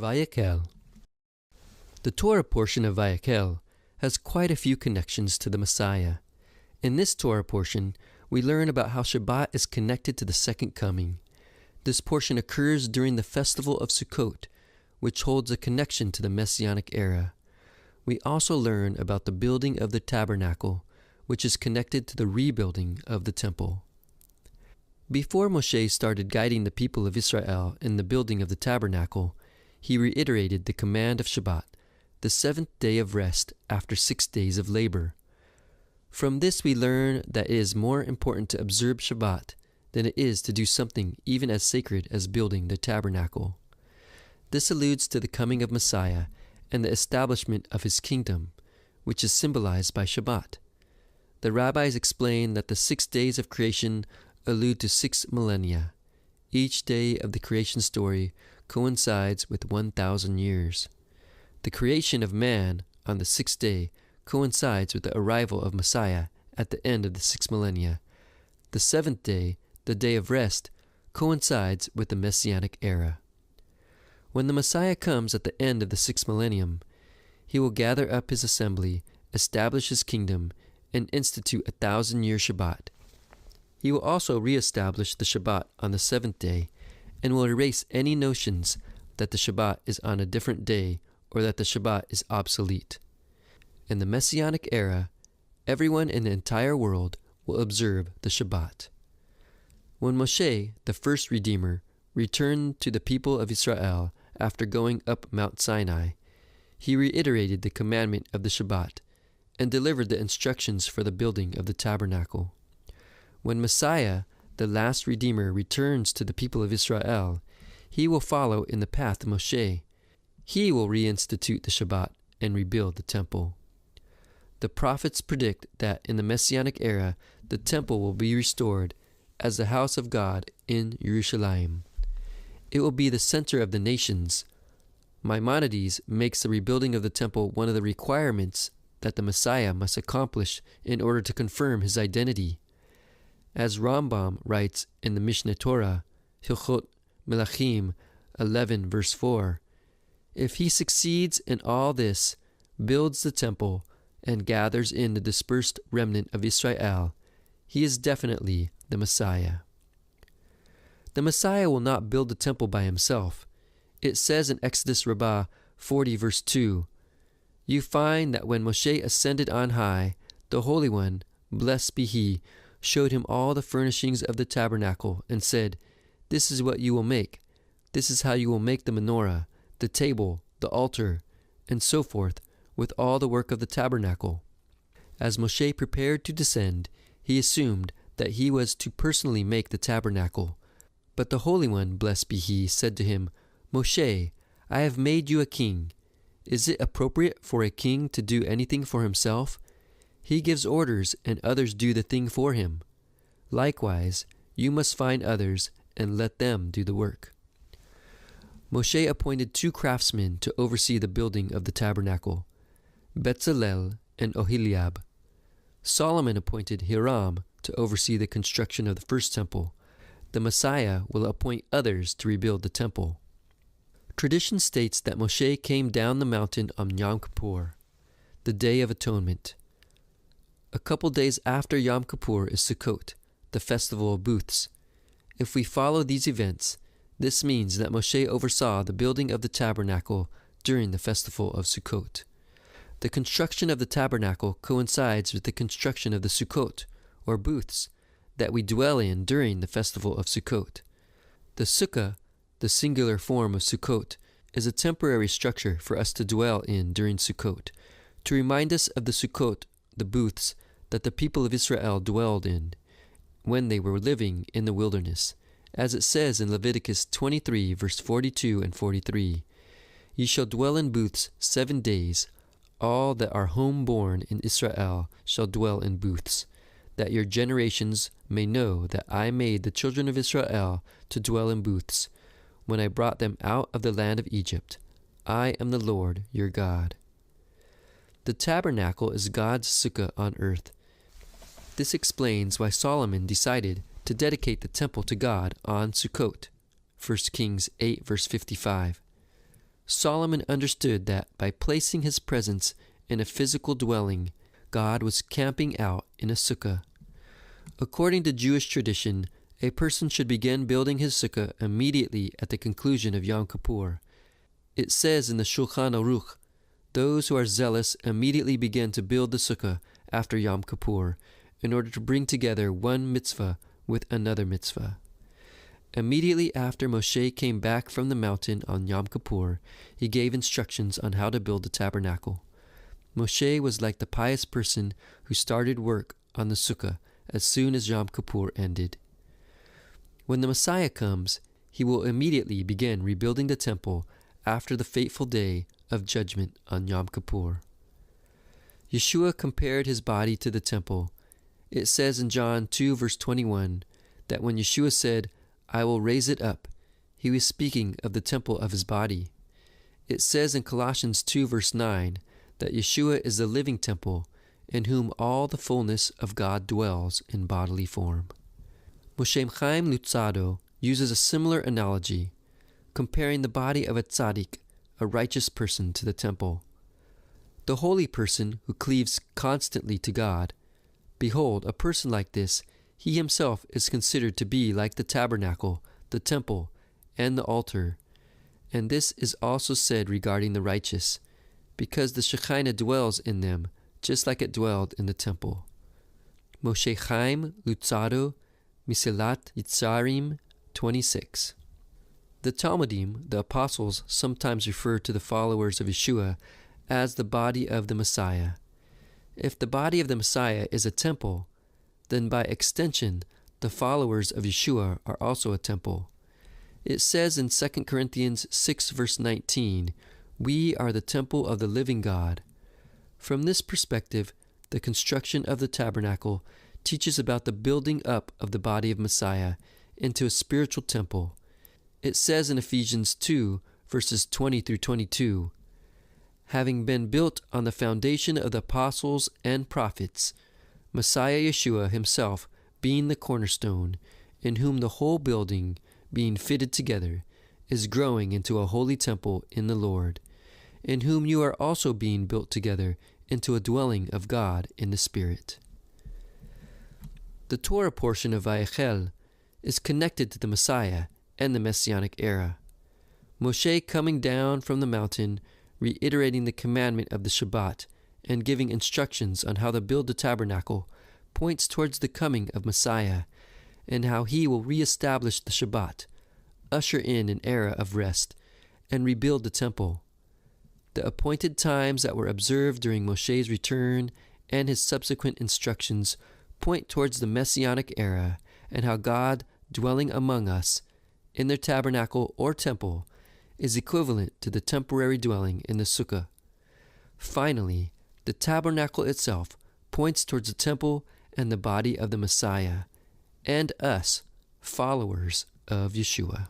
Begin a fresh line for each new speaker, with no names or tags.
Vayak'hel. The Torah portion of Vayak'hel has quite a few connections to the Messiah. In this Torah portion, we learn about how Shabbat is connected to the second coming. This portion occurs during the festival of Sukkot, which holds a connection to the Messianic era. We also learn about the building of the Tabernacle, which is connected to the rebuilding of the Temple. Before Moshe started guiding the people of Israel in the building of the Tabernacle, he reiterated the command of Shabbat, the seventh day of rest after 6 days of labor. From this we learn that it is more important to observe Shabbat than it is to do something even as sacred as building the tabernacle. This alludes to the coming of Messiah and the establishment of his kingdom, which is symbolized by Shabbat. The rabbis explain that the 6 days of creation allude to 6 millennia. Each day of the creation story coincides with 1,000 years. The creation of man on the 6th day coincides with the arrival of Messiah at the end of the 6 millennia. The 7th day, the day of rest, coincides with the Messianic era. When the Messiah comes at the end of the 6th millennium, he will gather up his assembly, establish his kingdom, and institute a 1,000-year Shabbat. He will also reestablish the Shabbat on the 7th day, and will erase any notions that the Shabbat is on a different day or that the Shabbat is obsolete. In the Messianic era, everyone in the entire world will observe the Shabbat. When Moshe, the first Redeemer, returned to the people of Israel after going up Mount Sinai, he reiterated the commandment of the Shabbat and delivered the instructions for the building of the tabernacle. When Messiah, the last Redeemer, returns to the people of Israel, he will follow in the path of Moshe. He will reinstitute the Shabbat and rebuild the temple. The prophets predict that in the Messianic era, the temple will be restored as the house of God in Jerusalem. It will be the center of the nations. Maimonides makes the rebuilding of the temple one of the requirements that the Messiah must accomplish in order to confirm his identity. As Rambam writes in the Mishneh Torah, Hilchot Melachim 11 verse 4, if he succeeds in all this, builds the temple, and gathers in the dispersed remnant of Israel, he is definitely the Messiah. The Messiah will not build the temple by himself. It says in Exodus Rabbah 40 verse 2, you find that when Moshe ascended on high, the Holy One, blessed be he, showed him all the furnishings of the tabernacle and said, this is what you will make. This is how you will make the menorah, the table, the altar, and so forth, with all the work of the tabernacle. As Moshe prepared to descend, he assumed that he was to personally make the tabernacle. But the Holy One, blessed be he, said to him, Moshe, I have made you a king. Is it appropriate for a king to do anything for himself? He gives orders, and others do the thing for him. Likewise, you must find others and let them do the work. Moshe appointed 2 craftsmen to oversee the building of the tabernacle, Bezalel and Oholiab. Solomon appointed Hiram to oversee the construction of the first temple. The Messiah will appoint others to rebuild the temple. Tradition states that Moshe came down the mountain on Yom Kippur, the Day of Atonement. A couple days after Yom Kippur is Sukkot, the festival of booths. If we follow these events, this means that Moshe oversaw the building of the tabernacle during the festival of Sukkot. The construction of the tabernacle coincides with the construction of the Sukkot, or booths, that we dwell in during the festival of Sukkot. The sukkah, the singular form of Sukkot, is a temporary structure for us to dwell in during Sukkot, to remind us of the Sukkot, the booths, that the people of Israel dwelled in when they were living in the wilderness. As it says in Leviticus 23 verse 42 and 43, ye shall dwell in booths 7 days. All that are home-born in Israel shall dwell in booths, that your generations may know that I made the children of Israel to dwell in booths, when I brought them out of the land of Egypt. I am the Lord your God. The tabernacle is God's sukkah on earth. This explains why Solomon decided to dedicate the temple to God on Sukkot, 1 Kings 8 verse 55. Solomon understood that by placing his presence in a physical dwelling, God was camping out in a sukkah. According to Jewish tradition, a person should begin building his sukkah immediately at the conclusion of Yom Kippur. It says in the Shulchan Aruch, those who are zealous immediately begin to build the sukkah after Yom Kippur in order to bring together one mitzvah with another mitzvah. Immediately after Moshe came back from the mountain on Yom Kippur, he gave instructions on how to build the tabernacle. Moshe was like the pious person who started work on the sukkah as soon as Yom Kippur ended. When the Messiah comes, he will immediately begin rebuilding the temple after the fateful day of judgment on Yom Kippur. Yeshua compared his body to the temple. It says in John 2 verse 21 that when Yeshua said, "I will raise it up," he was speaking of the temple of his body. It says in Colossians 2 verse 9 that Yeshua is the living temple in whom all the fullness of God dwells in bodily form. Moshe Chaim Luzzatto uses a similar analogy, comparing the body of a tzaddik, a righteous person, to the temple. The holy person who cleaves constantly to God, behold, a person like this, he himself is considered to be like the tabernacle, the temple, and the altar. And this is also said regarding the righteous, because the Shekinah dwells in them, just like it dwelled in the temple. Moshe Chaim Luzzatto, Misilat Yitzarim 26. The Talmudim, the apostles, sometimes refer to the followers of Yeshua as the body of the Messiah. If the body of the Messiah is a temple, then by extension, the followers of Yeshua are also a temple. It says in 2 Corinthians 6 verse 19, "We are the temple of the living God." From this perspective, the construction of the tabernacle teaches about the building up of the body of Messiah into a spiritual temple. It says in Ephesians 2 verses 20 through 22, "Having been built on the foundation of the apostles and prophets, Messiah Yeshua himself being the cornerstone, in whom the whole building, being fitted together, is growing into a holy temple in the Lord, in whom you are also being built together into a dwelling of God in the Spirit." The Torah portion of Vayak'hel is connected to the Messiah and the Messianic era. Moshe coming down from the mountain, reiterating the commandment of the Shabbat, and giving instructions on how to build the tabernacle, points towards the coming of Messiah, and how he will reestablish the Shabbat, usher in an era of rest, and rebuild the temple. The appointed times that were observed during Moshe's return and his subsequent instructions point towards the Messianic era and how God dwelling among us in their tabernacle or temple is equivalent to the temporary dwelling in the sukkah. Finally, the tabernacle itself points towards the temple and the body of the Messiah, and us, followers of Yeshua.